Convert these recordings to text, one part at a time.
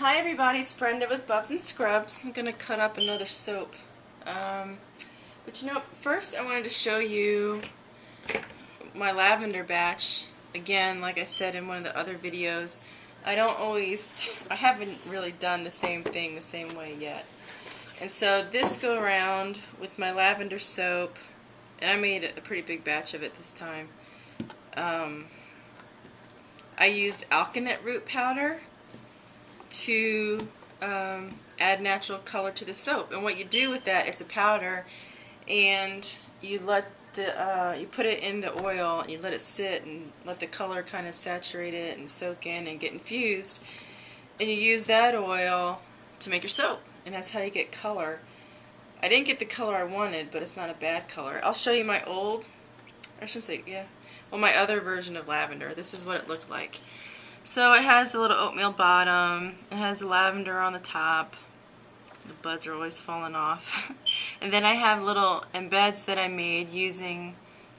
Hi everybody, it's Brenda with Bubs and Scrubs. I'm going to cut up another soap. But you know, first I wanted to show you my lavender batch. Again, like I said in one of the other videos, I haven't really done the same thing the same way yet. And so this go around with my lavender soap, and I made a pretty big batch of it this time. I used alkanet root powder to add natural color to the soap. And what you do with that, it's a powder, and you let you put it in the oil and you let it sit and let the color kind of saturate it and soak in and get infused, and you use that oil to make your soap, and that's how you get color. I didn't get the color I wanted, but it's not a bad color. I'll show you my my other version of lavender. This is what it looked like. So it has a little oatmeal bottom, it has lavender on the top, the buds are always falling off, and then I have little embeds that I made using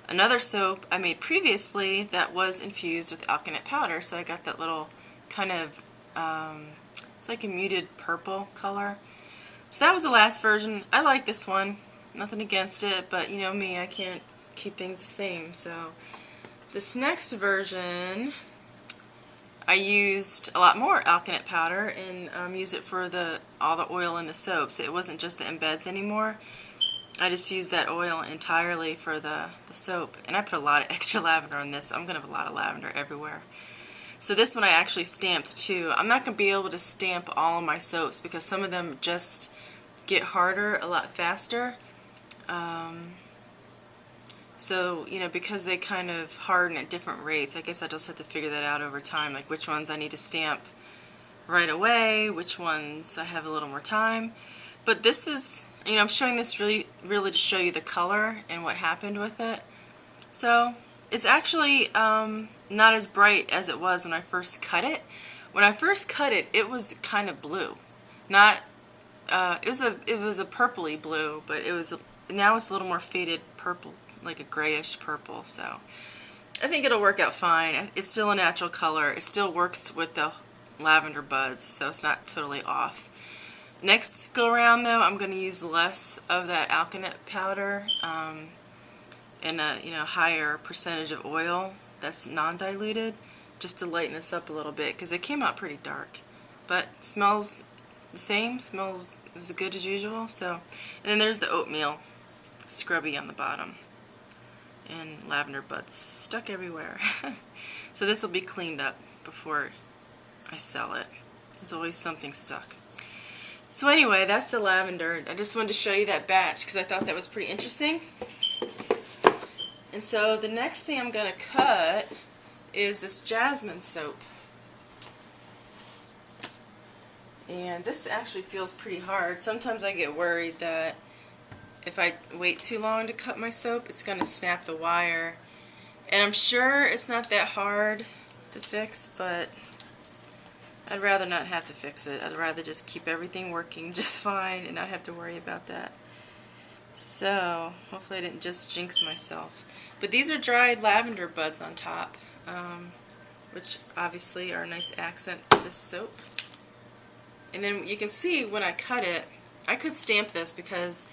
another soap I made previously that was infused with alkanet powder. So I got that little kind of, it's like a muted purple color. So that was the last version. I like this one, nothing against it, but you know me, I can't keep things the same. So this next version, I used a lot more alkanet powder and used it for all the oil in the soap. So it wasn't just the embeds anymore. I just used that oil entirely for the soap. And I put a lot of extra lavender on this, so I'm going to have a lot of lavender everywhere. So this one I actually stamped too. I'm not going to be able to stamp all of my soaps because some of them just get harder a lot faster. So, you know, because they kind of harden at different rates, I guess I just have to figure that out over time, like which ones I need to stamp right away, which ones I have a little more time. But this is, you know, I'm showing this really to show you the color and what happened with it. So, it's actually not as bright as it was when I first cut it. When I first cut it, it was kind of blue. Not, it was a purpley blue, but now it's a little more faded purple, like a grayish purple. So I think it'll work out fine. It's still a natural color. It still works with the lavender buds, so it's not totally off. Next go around though, I'm going to use less of that alkanet powder and a higher percentage of oil that's non-diluted, just to lighten this up a little bit because it came out pretty dark, but it smells the same, smells as good as usual. So, and then there's the oatmeal scrubby on the bottom, and lavender buds stuck everywhere. So this will be cleaned up before I sell it. There's always something stuck. So anyway, that's the lavender. I just wanted to show you that batch because I thought that was pretty interesting. And so the next thing I'm going to cut is this jasmine soap. And this actually feels pretty hard. Sometimes I get worried that if I wait too long to cut my soap, it's going to snap the wire. And I'm sure it's not that hard to fix, but I'd rather not have to fix it. I'd rather just keep everything working just fine and not have to worry about that. So, hopefully I didn't just jinx myself. But these are dried lavender buds on top, which obviously are a nice accent for this soap. And then you can see when I cut it, I could stamp this because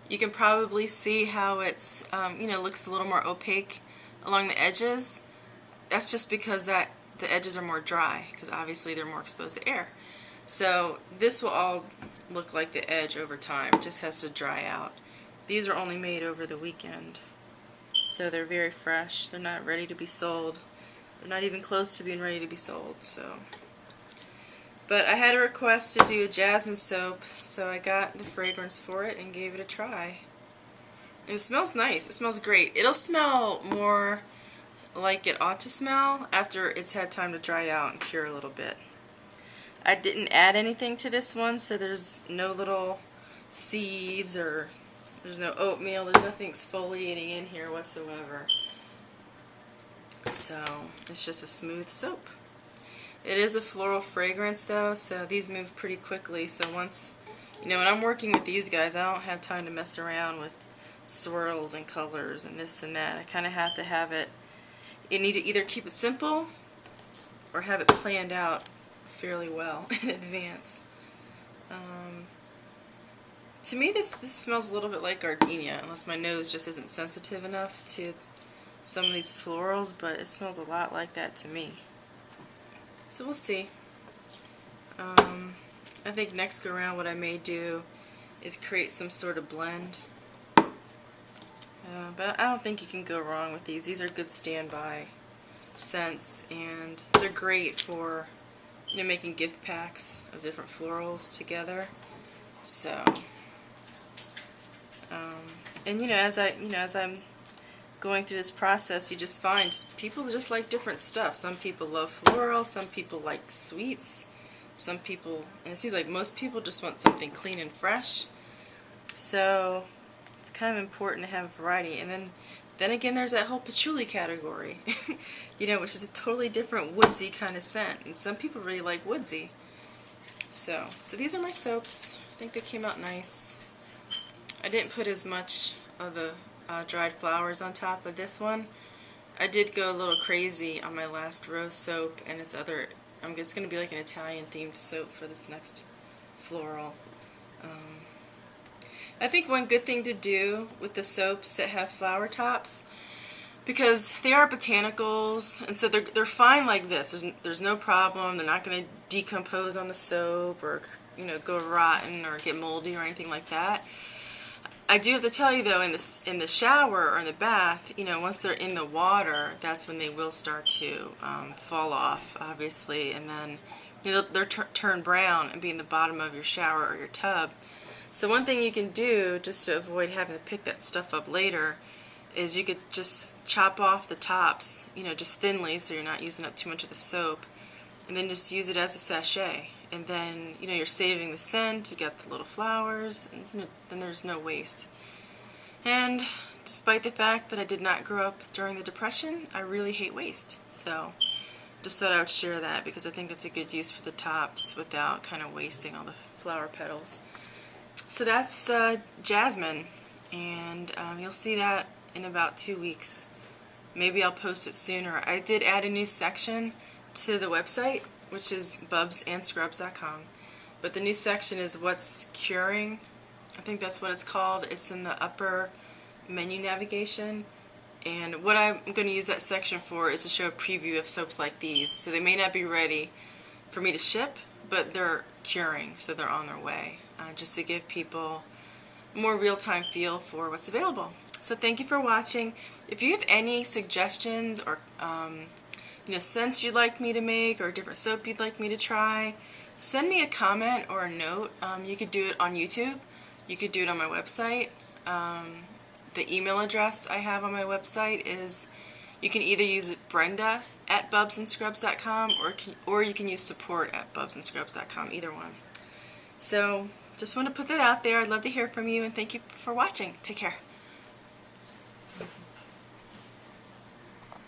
you can probably see how it's, looks a little more opaque along the edges. That's just because the edges are more dry, because obviously they're more exposed to air. So this will all look like the edge over time. It just has to dry out. These are only made over the weekend, so they're very fresh. They're not ready to be sold. They're not even close to being ready to be sold. So. But I had a request to do a jasmine soap, so I got the fragrance for it and gave it a try. And it smells nice. It smells great. It'll smell more like it ought to smell after it's had time to dry out and cure a little bit. I didn't add anything to this one, so there's no little seeds or there's no oatmeal. There's nothing exfoliating in here whatsoever. So it's just a smooth soap. It is a floral fragrance though, so these move pretty quickly. So once, when I'm working with these guys, I don't have time to mess around with swirls and colors and this and that. I kind of have to have it, you need to either keep it simple or have it planned out fairly well in advance. To me, this smells a little bit like gardenia, unless my nose just isn't sensitive enough to some of these florals, but it smells a lot like that to me. So we'll see. I think next go around what I may do is create some sort of blend. But I don't think you can go wrong with these. These are good standby scents, and they're great for, you know, making gift packs of different florals together. So, and as I'm going through this process, you just find people just like different stuff. Some people love floral, some people like sweets, some people, and it seems like most people just want something clean and fresh. So it's kind of important to have a variety. And then again, there's that whole patchouli category, which is a totally different woodsy kind of scent, and some people really like woodsy. So these are my soaps. I think they came out nice. I didn't put as much of the dried flowers on top of this one. I did go a little crazy on my last rose soap, and this other, it's going to be like an Italian themed soap for this next floral. I think one good thing to do with the soaps that have flower tops, because they are botanicals, and so they're fine like this. There's no problem. They're not going to decompose on the soap or go rotten or get moldy or anything like that. I do have to tell you though, in the shower or in the bath, once they're in the water, that's when they will start to fall off, obviously, and then they'll turn brown and be in the bottom of your shower or your tub. So one thing you can do, just to avoid having to pick that stuff up later, is you could just chop off the tops, just thinly, so you're not using up too much of the soap, and then just use it as a sachet. And then, you're saving the scent, you got the little flowers, and then there's no waste. And despite the fact that I did not grow up during the Depression, I really hate waste. So just thought I would share that, because I think it's a good use for the tops without kind of wasting all the flower petals. So that's jasmine, and you'll see that in about 2 weeks. Maybe I'll post it sooner. I did add a new section to the website, which is bubsandscrubs.com. But the new section is what's curing. I think that's what it's called. It's in the upper menu navigation. And what I'm going to use that section for is to show a preview of soaps like these. So they may not be ready for me to ship, but they're curing, so they're on their way. Just to give people a more real-time feel for what's available. So thank you for watching. If you have any suggestions or scents you'd like me to make, or a different soap you'd like me to try, send me a comment or a note. You could do it on YouTube. You could do it on my website. The email address I have on my website is, you can either use Brenda@bubsandscrubs.com, or you can use support@bubsandscrubs.com, either one. So just want to put that out there. I'd love to hear from you, and thank you for watching. Take care.